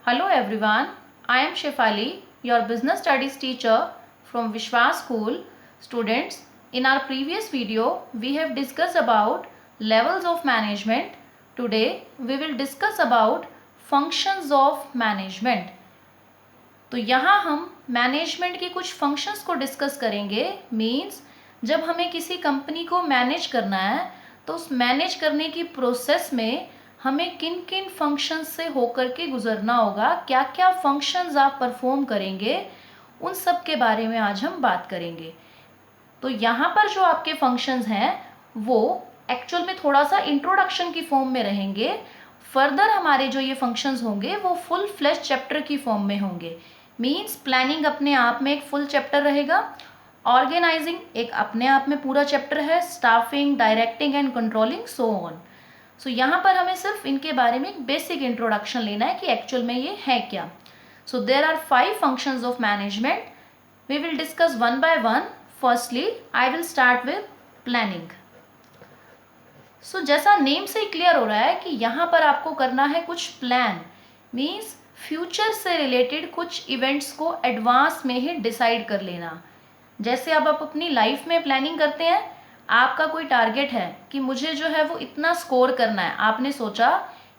Hello everyone, I am Shefali, your business studies teacher from Vishwas School. Students, in our previous video, we have discussed about levels of management. Today, we will discuss about functions of management. तो यहाँ हम management की कुछ functions को discuss करेंगे। Means जब हमें किसी कंपनी को मैनेज करना है तो उस मैनेज करने की प्रोसेस में हमें किन किन फंक्शंस से होकर के गुजरना होगा, क्या क्या फंक्शंस आप परफॉर्म करेंगे, उन सब के बारे में आज हम बात करेंगे। तो यहाँ पर जो आपके फंक्शंस हैं वो एक्चुअल में थोड़ा सा इंट्रोडक्शन की फॉर्म में रहेंगे। फर्दर हमारे जो ये फंक्शंस होंगे वो फुल फ्लेश चैप्टर की फॉर्म में होंगे। मीन्स प्लानिंग अपने आप में एक फुल चैप्टर रहेगा, ऑर्गेनाइजिंग एक अपने आप में पूरा चैप्टर है, staffing, directing and controlling, so on. So यहाँ पर हमें सिर्फ इनके बारे में एक बेसिक इंट्रोडक्शन लेना है कि एक्चुअल में ये है क्या। So there are 5 functions of management. We will discuss one by one. Firstly I will start with planning. So जैसा नेम से क्लियर हो रहा है कि यहाँ पर आपको करना है कुछ प्लान। मीन्स फ्यूचर से रिलेटेड कुछ इवेंट्स को एडवांस में ही डिसाइड कर लेना। जैसे अब आप अपनी लाइफ में प्लानिंग करते हैं, आपका कोई टारगेट है कि मुझे जो है वो इतना स्कोर करना है। आपने सोचा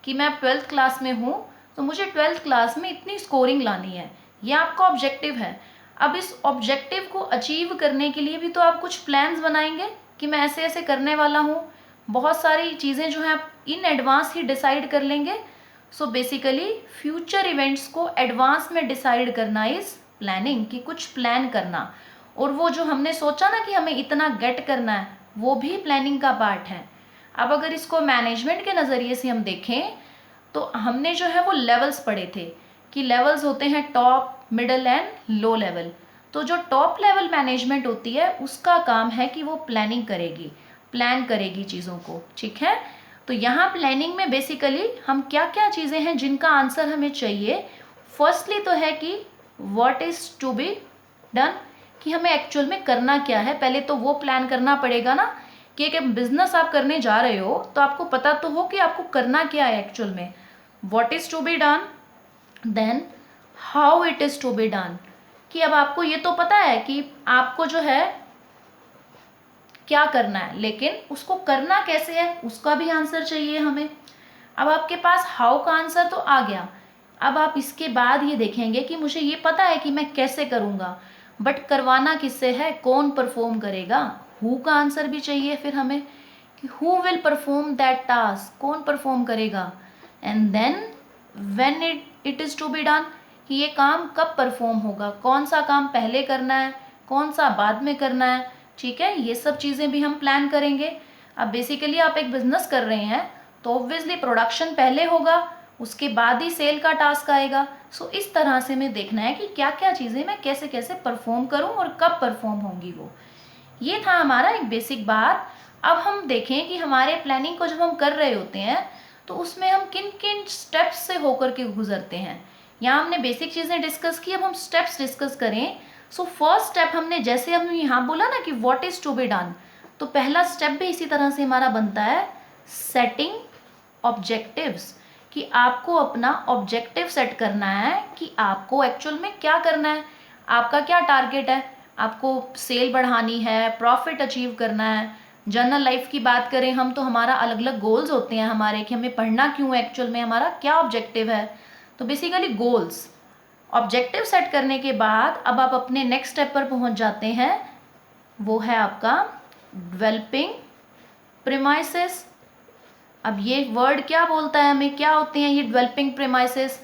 कि मैं 12th क्लास में हूँ तो मुझे 12th क्लास में इतनी स्कोरिंग लानी है, ये आपका ऑब्जेक्टिव है। अब इस ऑब्जेक्टिव को अचीव करने के लिए भी तो आप कुछ प्लान्स बनाएंगे कि मैं ऐसे ऐसे करने वाला हूँ। बहुत सारी चीज़ें जो हैं आप इन एडवांस ही डिसाइड कर लेंगे। सो बेसिकली फ्यूचर इवेंट्स को एडवांस में डिसाइड करना इज प्लानिंग, कि कुछ प्लान करना। और वो जो हमने सोचा ना कि हमें इतना गेट करना है, वो भी प्लानिंग का पार्ट है। अब अगर इसको मैनेजमेंट के नज़रिए से हम देखें तो हमने जो है वो लेवल्स पढ़े थे कि लेवल्स होते हैं top, middle and low level. तो जो टॉप लेवल मैनेजमेंट होती है उसका काम है कि वो प्लानिंग करेगी, प्लान करेगी चीज़ों को, ठीक है। तो यहाँ प्लानिंग में बेसिकली हम क्या क्या चीज़ें हैं जिनका आंसर हमें चाहिए। फर्स्टली तो है कि what is to be done, कि हमें एक्चुअल में करना क्या है। पहले तो वो प्लान करना पड़ेगा ना कि एक बिजनेस आप करने जा रहे हो तो आपको पता तो हो कि आपको करना क्या है एक्चुअल में। What is to be done, then how it is to be done, कि अब आपको ये तो पता है कि आपको जो है क्या करना है, लेकिन उसको करना कैसे है उसका भी आंसर चाहिए हमें। अब आपके पास हाउ का आंसर तो आ गया। अब आप इसके बाद ये देखेंगे कि मुझे ये पता है कि मैं कैसे करूँगा, बट करवाना किससे है, कौन परफॉर्म करेगा। हु का आंसर भी चाहिए फिर हमें कि who will perform that task, कौन परफॉर्म करेगा। And then when it is to be done, कि ये काम कब परफॉर्म होगा, कौन सा काम पहले करना है, कौन सा बाद में करना है, ठीक है। ये सब चीज़ें भी हम प्लान करेंगे। अब बेसिकली आप एक बिजनेस कर रहे हैं तो ऑब्वियसली प्रोडक्शन पहले होगा, उसके बाद ही सेल का टास्क आएगा। सो इस तरह से हमें देखना है कि क्या क्या चीज़ें मैं कैसे कैसे परफॉर्म करूं और कब परफॉर्म होंगी वो। ये था हमारा एक बेसिक बात। अब हम देखें कि हमारे प्लानिंग को जब हम कर रहे होते हैं तो उसमें हम किन किन स्टेप्स से होकर के गुजरते हैं। यहाँ हमने बेसिक चीज़ें डिस्कस की, अब हम स्टेप्स डिस्कस करें। सो फर्स्ट स्टेप हमने, जैसे हमने यहाँ बोला ना कि what is to be done, तो पहला स्टेप भी इसी तरह से हमारा बनता है सेटिंग ऑब्जेक्टिव्स, कि आपको अपना ऑब्जेक्टिव सेट करना है कि आपको एक्चुअल में क्या करना है, आपका क्या टारगेट है। आपको सेल बढ़ानी है, प्रॉफिट अचीव करना है। जनरल लाइफ की बात करें हम तो हमारा अलग अलग गोल्स होते हैं हमारे, कि हमें पढ़ना क्यों है, एक्चुअल में हमारा क्या ऑब्जेक्टिव है। तो बेसिकली गोल्स, ऑब्जेक्टिव सेट करने के बाद अब आप अपने नेक्स्ट स्टेप पर पहुंच जाते हैं, वो है आपका डेवलपिंग प्रीमाइसेस। अब ये वर्ड क्या बोलता है हमें, क्या होते हैं ये डेवलपिंग प्रीमाइसेस।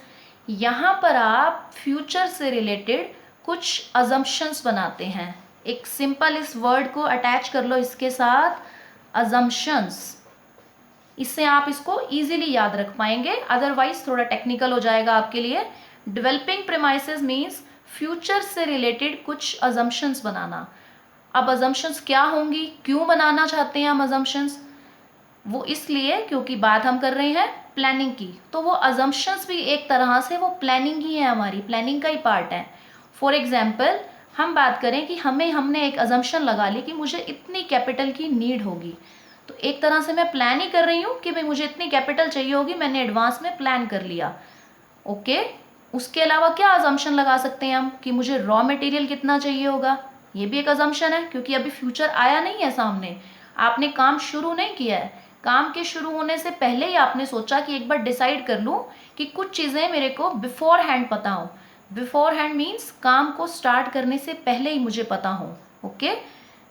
यहाँ पर आप फ्यूचर से रिलेटेड कुछ अजम्पशंस बनाते हैं। एक सिंपल इस वर्ड को अटैच कर लो इसके साथ, अजम्पशंस। इससे आप इसको इजीली याद रख पाएंगे, अदरवाइज थोड़ा टेक्निकल हो जाएगा आपके लिए। डेवलपिंग प्रीमाइसेस मीन्स फ्यूचर से रिलेटेड कुछ अजम्पशंस बनाना। अब अजम्पशंस क्या होंगी, क्यों बनाना चाहते हैं हम अजम्पशंस, वो इसलिए क्योंकि बात हम कर रहे हैं प्लानिंग की। तो वो अजम्पशंस भी एक तरह से वो प्लानिंग ही है, हमारी प्लानिंग का ही पार्ट है। फॉर एग्जाम्पल हम बात करें कि हमने एक अजम्पशन लगा ली कि मुझे इतनी कैपिटल की नीड होगी, तो एक तरह से मैं प्लान ही कर रही हूँ कि भाई मुझे इतनी कैपिटल चाहिए होगी, मैंने एडवांस में प्लान कर लिया, ओके। उसके अलावा क्या अजम्पशन लगा सकते हैं हम कि मुझे रॉ मटेरियल कितना चाहिए होगा, ये भी एक अजम्पशन है, क्योंकि अभी फ्यूचर आया नहीं है सामने, आपने काम शुरू नहीं किया है। काम के शुरू होने से पहले ही आपने सोचा कि एक बार डिसाइड कर लूँ कि कुछ चीज़ें मेरे को बिफोर हैंड पता हो। बिफोर हैंड मीन्स काम को स्टार्ट करने से पहले ही मुझे पता हो। ओके,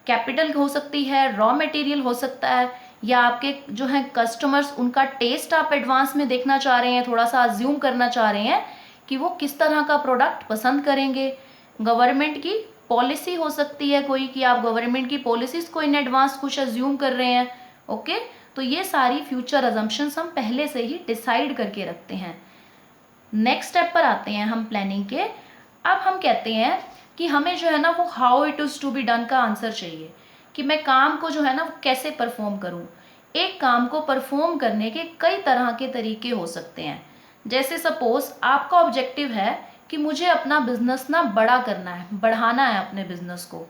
कैपिटल हो सकती है, रॉ मटेरियल हो सकता है, या आपके जो है कस्टमर्स, उनका टेस्ट आप एडवांस में देखना चाह रहे हैं, थोड़ा सा अज्यूम करना चाह रहे हैं कि वो किस तरह का प्रोडक्ट पसंद करेंगे। गवर्नमेंट की पॉलिसी हो सकती है कोई, कि आप गवर्नमेंट की पॉलिसीज को इन एडवांस कुछ अज्यूम कर रहे हैं। ओके, तो ये सारी फ्यूचर अजम्पशंस हम पहले से ही डिसाइड करके रखते हैं। नेक्स्ट स्टेप पर आते हैं हम प्लानिंग के। अब हम कहते हैं कि हमें जो है ना वो how it is to be done का आंसर चाहिए, कि मैं काम को जो है ना वो कैसे परफॉर्म करूं। एक काम को परफॉर्म करने के कई तरह के तरीके हो सकते हैं। जैसे सपोज आपका ऑब्जेक्टिव है कि मुझे अपना बिजनेस ना बड़ा करना है, बढ़ाना है अपने बिजनेस को,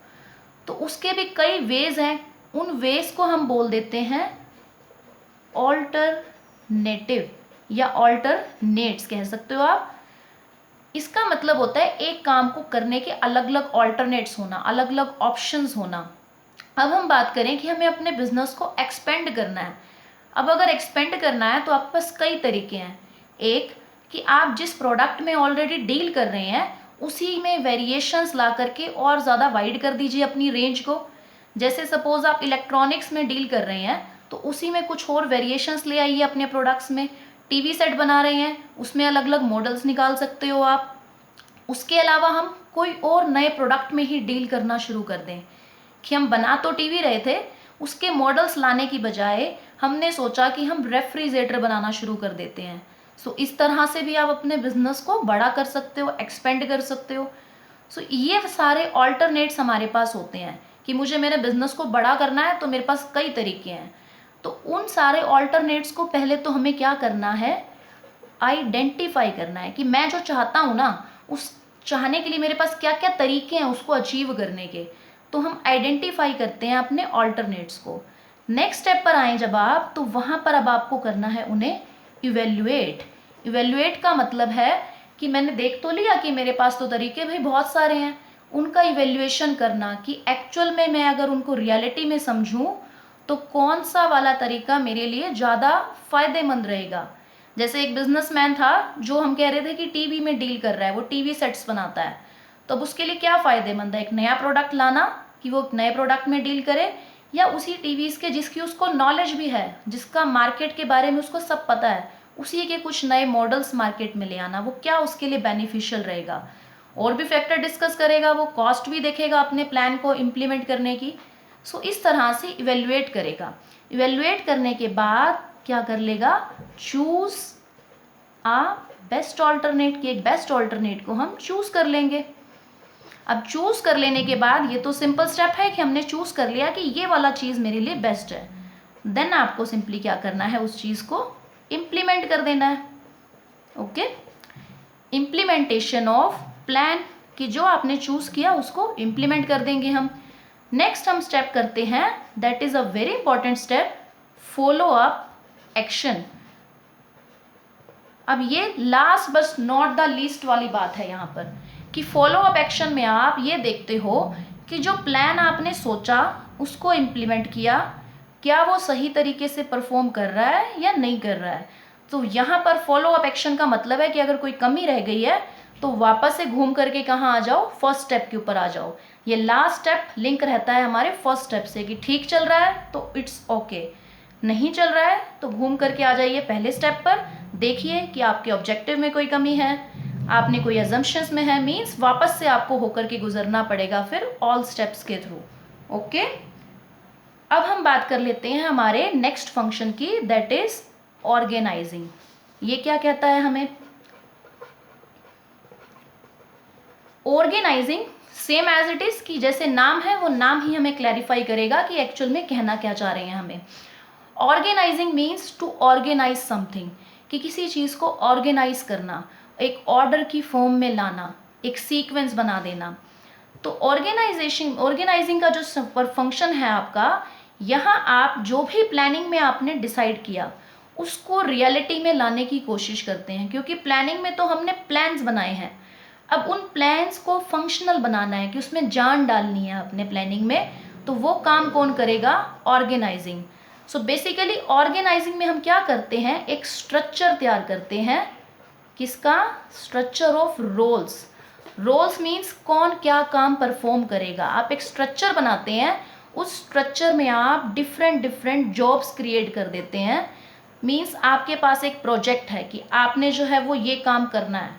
तो उसके भी कई वेज हैं। उन वेज को हम बोल देते हैं ऑल्टरनेटिव या ऑल्टरनेट्स कह सकते हो आप। इसका मतलब होता है एक काम को करने के अलग अलग ऑल्टरनेट्स होना, अलग अलग ऑप्शंस होना। अब हम बात करें कि हमें अपने बिजनेस को एक्सपेंड करना है। अब अगर एक्सपेंड करना है तो आपके पास कई तरीके हैं। एक, कि आप जिस प्रोडक्ट में ऑलरेडी डील कर रहे हैं उसी में वेरिएशंस ला करके और ज़्यादा वाइड कर दीजिए अपनी रेंज को। जैसे सपोज आप इलेक्ट्रॉनिक्स में डील कर रहे हैं तो उसी में कुछ और वेरिएशंस ले आइए अपने प्रोडक्ट्स में। टीवी सेट बना रहे हैं, उसमें अलग अलग मॉडल्स निकाल सकते हो आप। उसके अलावा हम कोई और नए प्रोडक्ट में ही डील करना शुरू कर दें, कि हम बना तो टीवी रहे थे, उसके मॉडल्स लाने की बजाय हमने सोचा कि हम रेफ्रिजरेटर बनाना शुरू कर देते हैं। सो इस तरह से भी आप अपने बिजनेस को बड़ा कर सकते हो, एक्सपेंड कर सकते हो। सो ये सारे ऑल्टरनेट्स हमारे पास होते हैं कि मुझे मेरे बिजनेस को बड़ा करना है तो मेरे पास कई तरीके हैं। तो उन सारे ऑल्टरनेट्स को पहले तो हमें क्या करना है, आइडेंटिफाई करना है कि मैं जो चाहता हूँ ना, उस चाहने के लिए मेरे पास क्या क्या तरीके हैं उसको अचीव करने के। तो हम आइडेंटिफाई करते हैं अपने ऑल्टरनेट्स को। नेक्स्ट स्टेप पर आए जब आप, तो वहाँ पर अब आपको करना है उन्हें इवेल्युएट। इवेल्युएट का मतलब है कि मैंने देख तो लिया कि मेरे पास तो तरीके भाई बहुत सारे हैं, उनका इवेल्युएशन करना कि एक्चुअल में मैं अगर उनको रियलिटी में समझूं तो कौन सा वाला तरीका मेरे लिए ज़्यादा फायदेमंद रहेगा। जैसे एक बिजनेसमैन था जो हम कह रहे थे कि टीवी में डील कर रहा है, वो टीवी सेट्स बनाता है, तो अब उसके लिए क्या फ़ायदेमंद है, एक नया प्रोडक्ट लाना कि वो नए प्रोडक्ट में डील करे, या उसी टीवीज़ के जिसकी उसको नॉलेज भी है, जिसका मार्केट के बारे में उसको सब पता है, उसी के कुछ नए मॉडल्स मार्केट में ले आना, वो क्या उसके लिए बेनिफिशियल रहेगा। और भी फैक्टर डिस्कस करेगा, वो कॉस्ट भी देखेगा अपने प्लान को इम्प्लीमेंट करने की। सो इस तरह से इवेल्युएट करेगा। इवेल्युएट करने के बाद क्या कर लेगा, चूज़ आ बेस्ट ऑल्टरनेट, की एक बेस्ट ऑल्टरनेट को हम चूज़ कर लेंगे। अब चूज़ कर लेने के बाद ये तो सिंपल स्टेप है कि हमने चूज़ कर लिया कि ये वाला चीज़ मेरे लिए बेस्ट है। देन आपको सिंपली क्या करना है, उस चीज़ को इम्प्लीमेंट कर देना है। ओके, इम्प्लीमेंटेशन ऑफ प्लान, कि जो आपने चूज़ किया उसको इम्प्लीमेंट कर देंगे हम। नेक्स्ट हम स्टेप करते हैं, that is a very important step, follow up action. अब ये last but not the least वाली बात है यहाँ पर, कि फॉलो अप एक्शन में आप ये देखते हो कि जो प्लान आपने सोचा उसको इम्प्लीमेंट किया, क्या वो सही तरीके से परफॉर्म कर रहा है या नहीं कर रहा है। तो यहाँ पर फॉलो अप एक्शन का मतलब है कि अगर कोई कमी रह गई है तो वापस से घूम करके कहाँ आ जाओ, फर्स्ट स्टेप के ऊपर आ जाओ। ये लास्ट स्टेप लिंक रहता है हमारे फर्स्ट स्टेप से, कि ठीक चल रहा है तो इट्स ओके, नहीं चल रहा है तो घूम करके आ जाइए पहले स्टेप पर। देखिए कि आपके ऑब्जेक्टिव में कोई कमी है, आपने कोई अजम्पशंस में है, मीन्स वापस से आपको होकर के गुजरना पड़ेगा फिर ऑल स्टेप्स के थ्रू। ओके, अब हम बात कर लेते हैं हमारे नेक्स्ट फंक्शन की, दैट इज ऑर्गेनाइजिंग। ये क्या कहता है हमें, organising same as it is, कि जैसे नाम है वो नाम ही हमें क्लैरिफाई करेगा कि एक्चुअल में कहना क्या चाह रहे हैं हमें। Organising means to organise something, कि किसी चीज़ को ऑर्गेनाइज करना, एक ऑर्डर की फॉर्म में लाना, एक सीक्वेंस बना देना। तो ऑर्गेनाइजिंग का जो फंक्शन है आपका, यहाँ आप जो भी प्लानिंग में आपने डिसाइड किया उसको रियलिटी में लाने की कोशिश करते हैं, क्योंकि प्लानिंग में तो हमने प्लान्स बनाए हैं, अब उन प्लान्स को फंक्शनल बनाना है कि उसमें जान डालनी है अपने प्लानिंग में, तो वो काम कौन करेगा? ऑर्गेनाइजिंग। सो बेसिकली ऑर्गेनाइजिंग में हम क्या करते हैं? एक स्ट्रक्चर तैयार करते हैं। किसका? Structure of roles. Roles means कौन क्या काम परफॉर्म करेगा। आप एक स्ट्रक्चर बनाते हैं, उस स्ट्रक्चर में आप डिफरेंट डिफरेंट जॉब्स क्रिएट कर देते हैं। मीन्स आपके पास एक प्रोजेक्ट है कि आपने जो है वो ये काम करना है,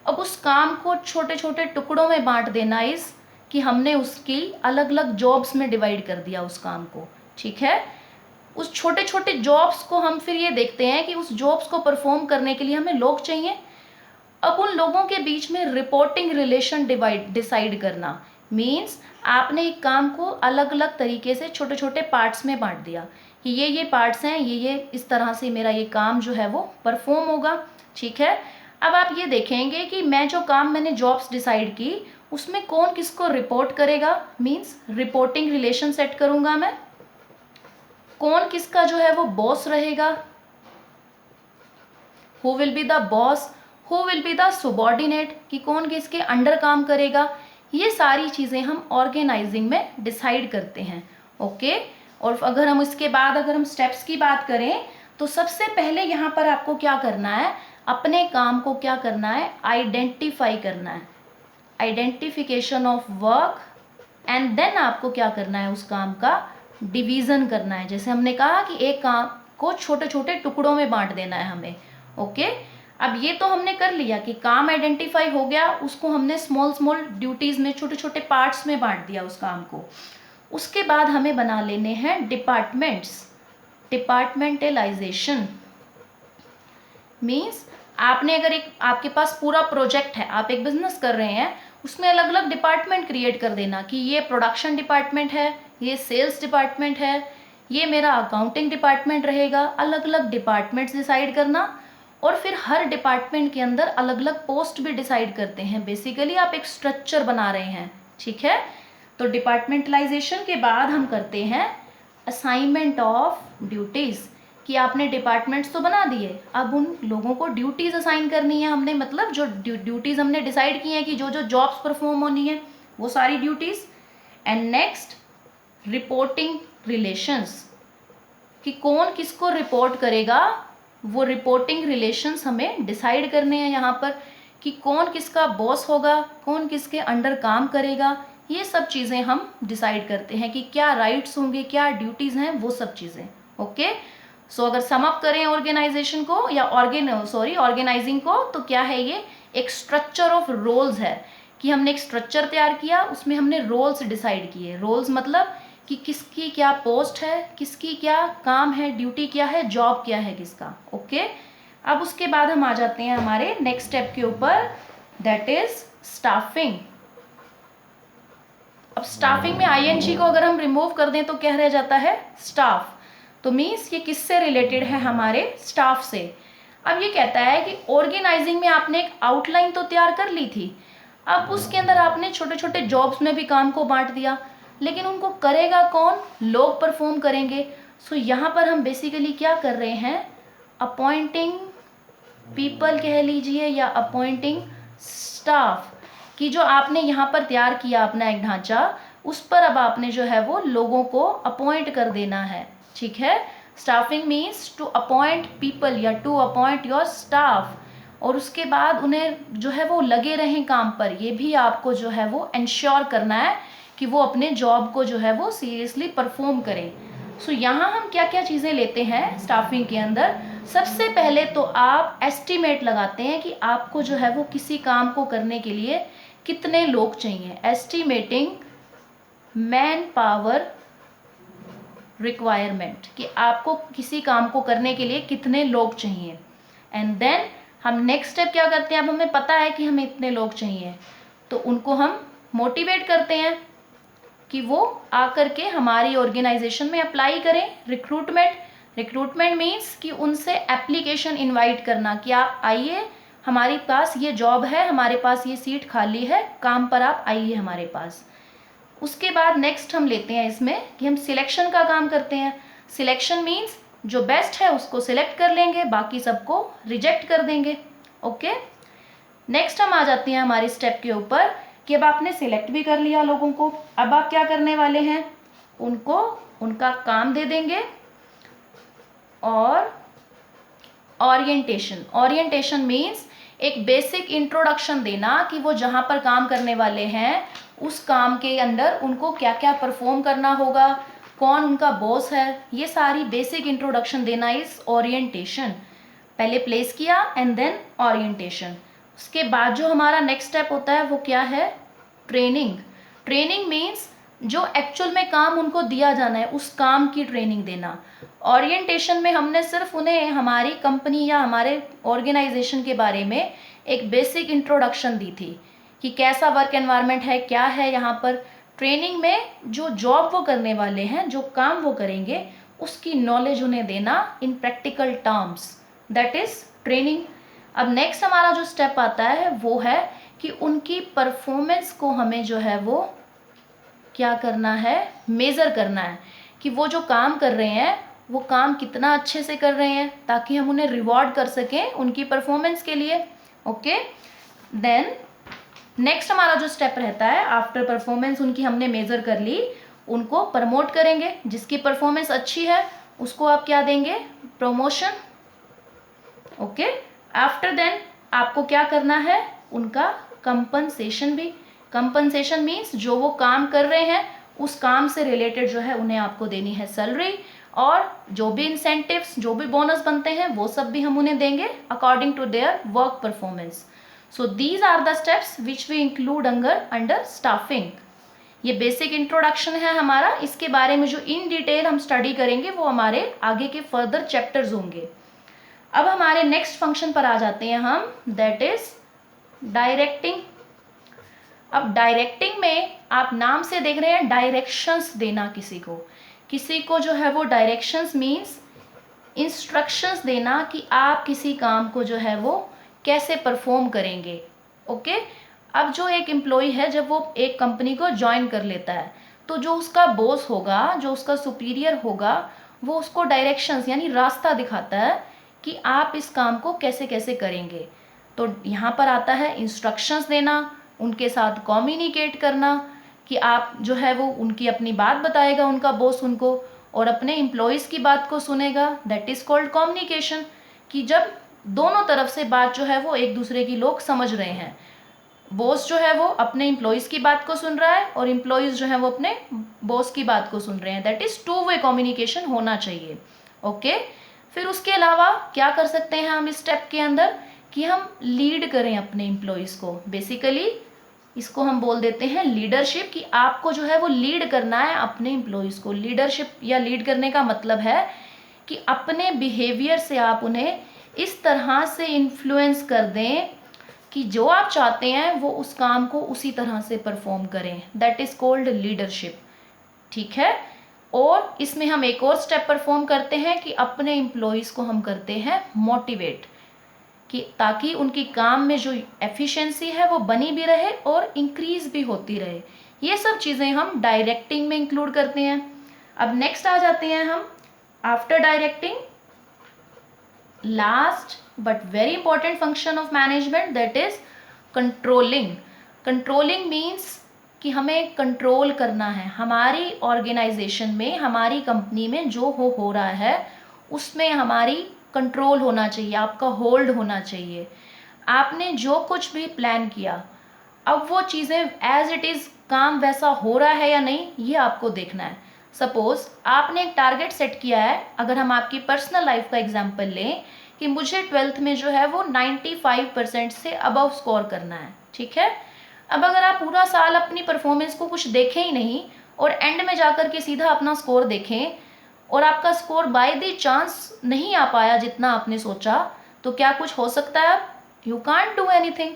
अब उस काम को छोटे छोटे टुकड़ों में बांट देना इस कि हमने उसकी अलग अलग जॉब्स में डिवाइड कर दिया उस काम को, ठीक है। उस छोटे छोटे जॉब्स को हम फिर ये देखते हैं कि उस जॉब्स को परफॉर्म करने के लिए हमें लोग चाहिए। अब उन लोगों के बीच में रिपोर्टिंग रिलेशन डिसाइड करना। मीन्स आपने एक काम को अलग अलग तरीके से छोटे छोटे पार्ट्स में बांट दिया कि ये पार्ट्स हैं, ये इस तरह से मेरा ये काम जो है वो परफॉर्म होगा, ठीक है। अब आप ये देखेंगे कि मैं जो काम मैंने जॉब्स डिसाइड की उसमें कौन किसको रिपोर्ट करेगा। मीन्स रिपोर्टिंग रिलेशन सेट करूंगा मैं। कौन किसका जो है वो बॉस रहेगा, who will be the boss, who will be the subordinate, कि कौन किसके अंडर काम करेगा। ये सारी चीज़ें हम ऑर्गेनाइजिंग में डिसाइड करते हैं, ओके। और अगर हम इसके बाद अगर हम स्टेप्स की बात करें तो सबसे पहले यहाँ पर आपको क्या करना है? अपने काम को क्या करना है? आइडेंटिफाई करना है, identification of work. And then आपको क्या करना है? उस काम का डिवीज़न करना है। जैसे हमने कहा कि एक काम को छोटे छोटे टुकड़ों में बांट देना है हमें, ओके। अब ये तो हमने कर लिया कि काम आइडेंटिफाई हो गया, उसको हमने स्मॉल स्मॉल ड्यूटीज़ में छोटे छोटे पार्ट्स में बांट दिया उस काम को। उसके बाद हमें बना लेने हैं डिपार्टमेंट्स। डिपार्टमेंटलाइजेशन मीन्स आपने अगर एक आपके पास पूरा प्रोजेक्ट है, आप एक बिजनेस कर रहे हैं, उसमें अलग अलग डिपार्टमेंट क्रिएट कर देना कि ये प्रोडक्शन डिपार्टमेंट है, ये सेल्स डिपार्टमेंट है, ये मेरा अकाउंटिंग डिपार्टमेंट रहेगा। अलग अलग डिपार्टमेंट्स डिसाइड करना और फिर हर डिपार्टमेंट के अंदर अलग अलग पोस्ट भी डिसाइड करते हैं। बेसिकली आप एक स्ट्रक्चर बना रहे हैं, ठीक है। तो डिपार्टमेंटलाइजेशन के बाद हम करते हैं असाइनमेंट ऑफ ड्यूटीज़, कि आपने डिपार्टमेंट्स तो बना दिए, अब उन लोगों को ड्यूटीज़ असाइन करनी है हमने। मतलब जो ड्यूटीज़ हमने डिसाइड की हैं कि जो जो जॉब्स परफॉर्म होनी है वो सारी duties. And next reporting relations, कि कौन किसको रिपोर्ट करेगा, वो रिपोर्टिंग रिलेशंस हमें डिसाइड करने हैं यहाँ पर, कि कौन किसका बॉस होगा, कौन किसके अंडर काम करेगा। ये सब चीज़ें हम डिसाइड करते हैं कि क्या राइट्स होंगे, क्या ड्यूटीज़ हैं, वो सब चीज़ें, ओके। सो अगर सम अप करें ऑर्गेनाइजेशन को या ऑर्गेनाइजिंग को, तो क्या है? ये एक स्ट्रक्चर ऑफ रोल्स है कि हमने एक स्ट्रक्चर तैयार किया, उसमें हमने रोल्स डिसाइड किए। रोल्स मतलब कि किसकी क्या पोस्ट है, किसकी क्या काम है, ड्यूटी क्या है, जॉब क्या है किसका, ओके। अब उसके बाद हम आ जाते हैं हमारे नेक्स्ट स्टेप के ऊपर, दैट इज स्टाफिंग। अब स्टाफिंग में आईएनजी को अगर हम रिमूव कर दें तो क्या रह जाता है? स्टाफ। तो मीन्स ये किससे रिलेटेड है? हमारे स्टाफ से। अब ये कहता है कि ऑर्गेनाइजिंग में आपने एक आउटलाइन तो तैयार कर ली थी, अब उसके अंदर आपने छोटे छोटे जॉब्स में भी काम को बांट दिया, लेकिन उनको करेगा कौन? लोग परफॉर्म करेंगे। सो यहाँ पर हम बेसिकली क्या कर रहे हैं? अपॉइंटिंग पीपल कह लीजिए या अपॉइंटिंग स्टाफ, कि जो आपने यहाँ पर तैयार किया अपना एक ढांचा, उस पर अब आपने जो है वो लोगों को अपॉइंट कर देना है, ठीक है। Staffing means to appoint people या टू अपॉइंट योर स्टाफ, और उसके बाद उन्हें जो है वो लगे रहें काम पर। ये भी आपको जो है वो इंश्योर करना है कि वो अपने जॉब को जो है वो सीरियसली परफॉर्म करें। सो यहाँ हम क्या क्या चीज़ें लेते हैं स्टाफिंग के अंदर? सबसे पहले तो आप एस्टिमेट लगाते हैं कि आपको जो है वो किसी काम को करने के लिए कितने लोग चाहिए। एस्टिमेटिंग मैन पावर रिक्वायरमेंट, कि आपको किसी काम को करने के लिए कितने लोग चाहिए। एंड देन हम नेक्स्ट स्टेप क्या करते हैं? अब हमें पता है कि हमें इतने लोग चाहिए, तो उनको हम मोटिवेट करते हैं कि वो आकर के हमारी ऑर्गेनाइजेशन में अप्लाई करें। रिक्रूटमेंट मीन्स कि उनसे एप्लीकेशन इनवाइट करना कि आप आइए, हमारे पास ये जॉब है, हमारे पास ये सीट खाली है, काम पर आप आइए हमारे पास। उसके बाद नेक्स्ट हम लेते हैं इसमें कि हम सिलेक्शन का काम करते हैं। सिलेक्शन मीन्स जो बेस्ट है उसको सिलेक्ट कर लेंगे, बाकी सबको रिजेक्ट कर देंगे। ओके, नेक्स्ट हम आ जाते हैं हमारे स्टेप के ऊपर कि अब आपने सिलेक्ट भी कर लिया लोगों को, अब आप क्या करने वाले हैं, उनको उनका काम दे देंगे। और ओरिएंटेशन मीन्स एक बेसिक इंट्रोडक्शन देना कि वो जहाँ पर काम करने वाले हैं उस काम के अंदर उनको क्या क्या परफॉर्म करना होगा, कौन उनका बॉस है, ये सारी बेसिक इंट्रोडक्शन देना इज ओरिएंटेशन। पहले प्लेस किया एंड देन ओरिएंटेशन। उसके बाद जो हमारा नेक्स्ट स्टेप होता है वो क्या है, ट्रेनिंग मीन्स जो एक्चुअल में काम उनको दिया जाना है उस काम की ट्रेनिंग देना। ओरिएंटेशन में हमने सिर्फ उन्हें हमारी कंपनी या हमारे ऑर्गेनाइजेशन के बारे में एक बेसिक इंट्रोडक्शन दी थी कि कैसा वर्क एनवायरनमेंट है, क्या है यहाँ पर। ट्रेनिंग में जो जॉब वो करने वाले हैं, जो काम वो करेंगे, उसकी नॉलेज उन्हें देना इन practical terms, that is training. अब नेक्स्ट हमारा जो स्टेप आता है वो है कि उनकी परफॉर्मेंस को हमें जो है वो क्या करना है, मेज़र करना है कि वो जो काम कर रहे हैं वो काम कितना अच्छे से कर रहे हैं, ताकि हम उन्हें रिवॉर्ड कर सकें उनकी परफॉर्मेंस के लिए। ओके, देन नेक्स्ट हमारा जो स्टेप रहता है, आफ्टर परफॉर्मेंस उनकी हमने मेज़र कर ली, उनको प्रमोट करेंगे। जिसकी परफॉर्मेंस अच्छी है उसको आप क्या देंगे, प्रमोशन। ओके, आफ्टर देन आपको क्या करना है, उनका कंपनसेशन भी। कंपनसेशन मीन्स जो वो काम कर रहे हैं उस काम से रिलेटेड जो है उन्हें आपको देनी है सैलरी, और जो भी इंसेंटिव्स, जो भी बोनस बनते हैं वो सब भी हम उन्हें देंगे according to their work performance. So these are the steps which we include under staffing. ये बेसिक इंट्रोडक्शन है हमारा, इसके बारे में जो इन डिटेल हम स्टडी करेंगे वो हमारे आगे के फर्दर चैप्टर्स होंगे। अब हमारे नेक्स्ट फंक्शन पर आ जाते हैं हम, दैट इज डायरेक्टिंग। अब डायरेक्टिंग में आप नाम से देख रहे हैं डायरेक्शंस देना, किसी को जो है वो डायरेक्शंस मीन्स इंस्ट्रक्शंस देना कि आप किसी काम को जो है वो कैसे परफॉर्म करेंगे। ओके, अब जो एक एम्प्लॉय है जब वो एक कंपनी को ज्वाइन कर लेता है तो जो उसका बॉस होगा, जो उसका सुपीरियर होगा, वो उसको डायरेक्शंस यानी रास्ता दिखाता है कि आप इस काम को कैसे कैसे करेंगे। तो यहाँ पर आता है इंस्ट्रक्शंस देना, उनके साथ कम्युनिकेट करना कि आप जो है वो उनकी अपनी बात बताएगा उनका बॉस उनको, और अपने एम्प्लॉयज़ की बात को सुनेगा, दैट इज़ कॉल्ड कम्युनिकेशन। कि जब दोनों तरफ से बात जो है वो एक दूसरे की लोग समझ रहे हैं, बॉस जो है वो अपने एम्प्लॉयज़ की बात को सुन रहा है और एम्प्लॉयज़ जो है वो अपने बॉस की बात को सुन रहे हैं, that is two way communication होना चाहिए। ओके, फिर उसके अलावा क्या कर सकते हैं हम इस स्टेप के अंदर कि हम लीड करें अपने एम्प्लॉयज़ को। बेसिकली इसको हम बोल देते हैं लीडरशिप, कि आपको जो है वो लीड करना है अपने एम्प्लॉयज़ को। लीडरशिप या लीड करने का मतलब है कि अपने बिहेवियर से आप उन्हें इस तरह से इन्फ्लुएंस कर दें कि जो आप चाहते हैं वो उस काम को उसी तरह से परफॉर्म करें, दैट इज़ कॉल्ड लीडरशिप। ठीक है, और इसमें हम एक और स्टेप परफॉर्म करते हैं कि अपने एम्प्लॉयज़ को हम करते हैं मोटिवेट, कि ताकि उनकी काम में जो एफिशिएंसी है वो बनी भी रहे और इंक्रीज भी होती रहे। ये सब चीज़ें हम डायरेक्टिंग में इंक्लूड करते हैं। अब नेक्स्ट आ जाते हैं हम after directing, last but very important function of management, that is controlling. Controlling means कि हमें कंट्रोल करना है हमारी ऑर्गेनाइजेशन में, हमारी कंपनी में जो हो रहा है उसमें हमारी कंट्रोल होना चाहिए, आपका होल्ड होना चाहिए। आपने जो कुछ भी प्लान किया, अब वो चीज़ें एज इट इज़ काम वैसा हो रहा है या नहीं, ये आपको देखना है। सपोज़ आपने एक टारगेट सेट किया है, अगर हम आपकी पर्सनल लाइफ का एग्जांपल लें कि मुझे 12th में जो है वो 95% से अबव स्कोर करना है, ठीक है। अब अगर आप पूरा साल अपनी परफॉर्मेंस को कुछ देखें ही नहीं और एंड में जाकर के सीधा अपना स्कोर देखें और आपका स्कोर बाय द चांस नहीं आ पाया जितना आपने सोचा, तो क्या कुछ हो सकता है? You can't do anything.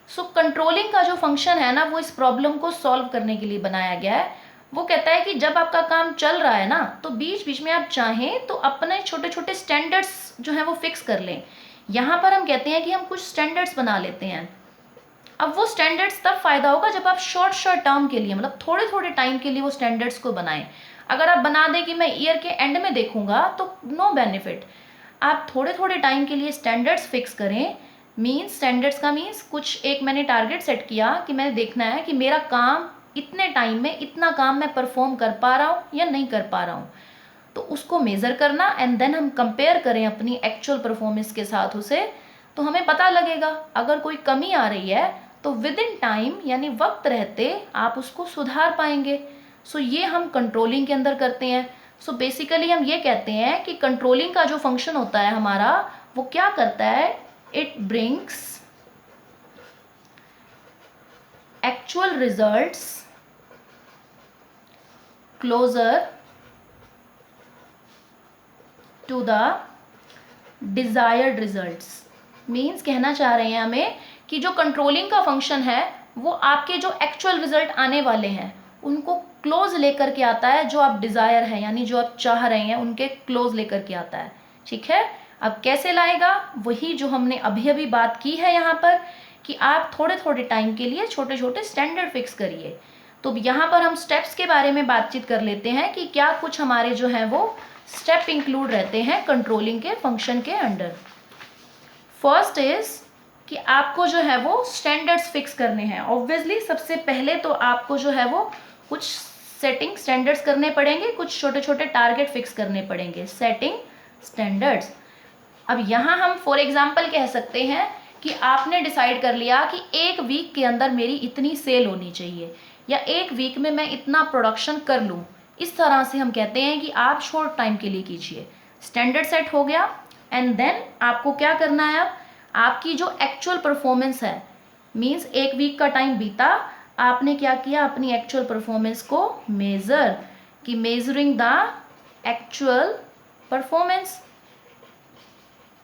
So controlling का जो फंक्शन है ना, वो इस प्रॉब्लम को सॉल्व करने के लिए बनाया गया है। वो कहता है कि जब आपका काम चल रहा है ना, तो बीच बीच में आप चाहें तो अपने छोटे छोटे स्टैंडर्ड्स जो हैं वो फिक्स कर लें। यहाँ पर हम कहते हैं कि हम कुछ स्टैंडर्ड्स बना लेते हैं। अब वो स्टैंडर्ड्स तब फ़ायदा होगा जब आप शॉर्ट टर्म के लिए, मतलब थोड़े थोड़े टाइम के लिए वो स्टैंडर्ड्स को बनाएं। अगर आप बना दें कि मैं ईयर के एंड में देखूंगा तो नो बेनिफिट। आप थोड़े थोड़े टाइम के लिए स्टैंडर्ड्स फिक्स करें। मीन्स स्टैंडर्ड्स का मीन्स कुछ एक मैंने टारगेट सेट किया कि मैंने देखना है कि मेरा काम इतने टाइम में इतना काम मैं परफॉर्म कर पा रहा हूँ या नहीं कर पा रहा हूँ, तो उसको मेज़र करना एंड देन हम कंपेयर करें अपनी एक्चुअल परफॉर्मेंस के साथ उसे, तो हमें पता लगेगा। अगर कोई कमी आ रही है तो विद इन टाइम यानी वक्त रहते आप उसको सुधार पाएंगे। सो ये हम कंट्रोलिंग के अंदर करते हैं। सो बेसिकली हम ये कहते हैं कि कंट्रोलिंग का जो फंक्शन होता है हमारा, वो क्या करता है, it brings actual results closer to the desired results. Means कहना चाह रहे हैं हमें कि जो कंट्रोलिंग का फंक्शन है वो आपके जो एक्चुअल रिजल्ट आने वाले हैं उनको क्लोज लेकर के आता है, जो आप डिज़ायर है यानी जो आप चाह रहे हैं उनके क्लोज लेकर के आता है। ठीक है, अब कैसे लाएगा, वही जो हमने अभी अभी बात की है यहाँ पर कि आप थोड़े थोड़े टाइम के लिए छोटे छोटे स्टैंडर्ड फिक्स करिए। तो यहाँ पर हम स्टेप्स के बारे में बातचीत कर लेते हैं कि क्या कुछ हमारे जो हैं वो स्टेप इंक्लूड रहते हैं कंट्रोलिंग के फंक्शन के अंडर। फर्स्ट इज कि आपको जो है वो स्टैंडर्ड्स फिक्स करने हैं। ऑब्वियसली सबसे पहले तो आपको जो है वो कुछ सेटिंग स्टैंडर्ड्स करने पड़ेंगे, कुछ छोटे छोटे टारगेट फिक्स करने पड़ेंगे, सेटिंग स्टैंडर्ड्स। अब यहाँ हम फॉर एग्जांपल कह सकते हैं कि आपने डिसाइड कर लिया कि एक वीक के अंदर मेरी इतनी सेल होनी चाहिए या एक वीक में मैं इतना प्रोडक्शन कर लूँ। इस तरह से हम कहते हैं कि आप शॉर्ट टाइम के लिए कीजिए। स्टैंडर्ड सेट हो गया एंड देन आपको क्या करना है, अब आपकी जो एक्चुअल परफॉर्मेंस है, मीन्स एक वीक का टाइम बीता, आपने क्या किया, अपनी एक्चुअल परफॉर्मेंस को मेजर, कि measuring the actual performance.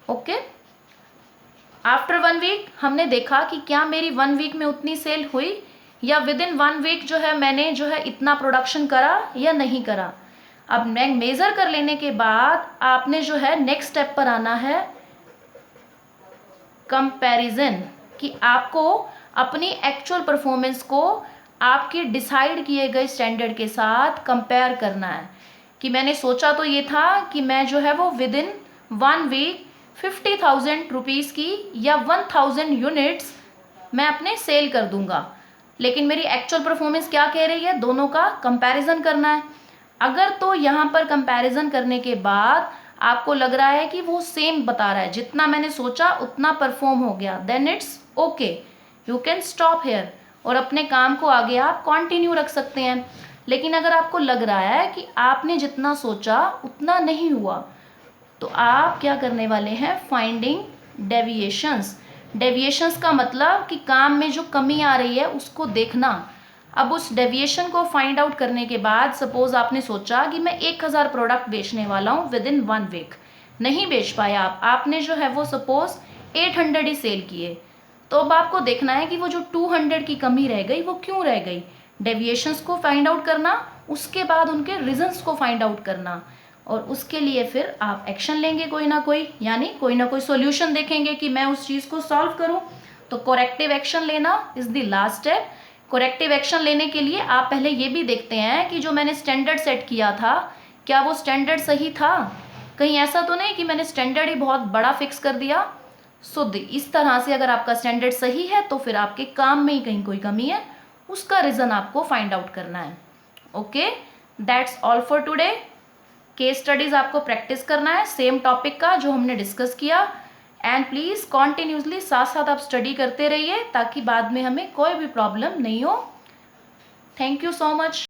Okay, after 1 week हमने देखा कि क्या मेरी 1 वीक में उतनी सेल हुई या विद इन 1 वीक जो है मैंने जो है इतना प्रोडक्शन करा या नहीं करा। अब मेजर कर लेने के बाद आपने जो है नेक्स्ट स्टेप पर आना है, कंपैरिजन, कि आपको अपनी एक्चुअल परफॉर्मेंस को आपके डिसाइड किए गए स्टैंडर्ड के साथ कंपेयर करना है। कि मैंने सोचा तो ये था कि मैं जो है वो विद इन 1 वीक 50,000 रुपीज़ की या 1000 यूनिट्स मैं अपने सेल कर दूंगा, लेकिन मेरी एक्चुअल परफॉर्मेंस क्या कह रही है, दोनों का कंपैरिजन करना है। अगर तो यहाँ पर कंपैरिजन करने के बाद आपको लग रहा है कि वो सेम बता रहा है, जितना मैंने सोचा उतना परफॉर्म हो गया, then it's okay, you can stop here और अपने काम को आगे आप कंटिन्यू रख सकते हैं। लेकिन अगर आपको लग रहा है कि आपने जितना सोचा उतना नहीं हुआ, तो आप क्या करने वाले हैं, फाइंडिंग डेविएशंस। डेविएशंस का मतलब कि काम में जो कमी आ रही है उसको देखना। अब उस डेविएशन को फाइंड आउट करने के बाद सपोज आपने सोचा कि मैं 1000 प्रोडक्ट बेचने वाला हूँ विद इन 1 वीक, नहीं बेच पाया आपने जो है वो सपोज 800 ही सेल किए, तो अब आपको देखना है कि वो जो 200 की कमी रह गई वो क्यों रह गई। डेविएशंस को फाइंड आउट करना, उसके बाद उनके रीजंस को फाइंड आउट करना, और उसके लिए फिर आप एक्शन लेंगे कोई ना कोई, यानी कोई ना कोई सॉल्यूशन देखेंगे कि मैं उस चीज़ को सॉल्व करूं। तो कोरेक्टिव एक्शन लेना is the last step. Corrective action लेने के लिए आप पहले ये भी देखते हैं कि जो मैंने स्टैंडर्ड सेट किया था क्या वो स्टैंडर्ड सही था, कहीं ऐसा तो नहीं कि मैंने स्टैंडर्ड ही बहुत बड़ा फिक्स कर दिया। सो इस तरह से अगर आपका स्टैंडर्ड सही है तो फिर आपके काम में ही कहीं कोई कमी है, उसका रीज़न आपको फाइंड आउट करना है। Okay, that's all for today. Case studies आपको प्रैक्टिस करना है सेम टॉपिक का जो हमने डिस्कस किया, एंड प्लीज़ कॉन्टिन्यूसली साथ साथ आप स्टडी करते रहिए ताकि बाद में हमें कोई भी प्रॉब्लम नहीं हो। Thank you so much.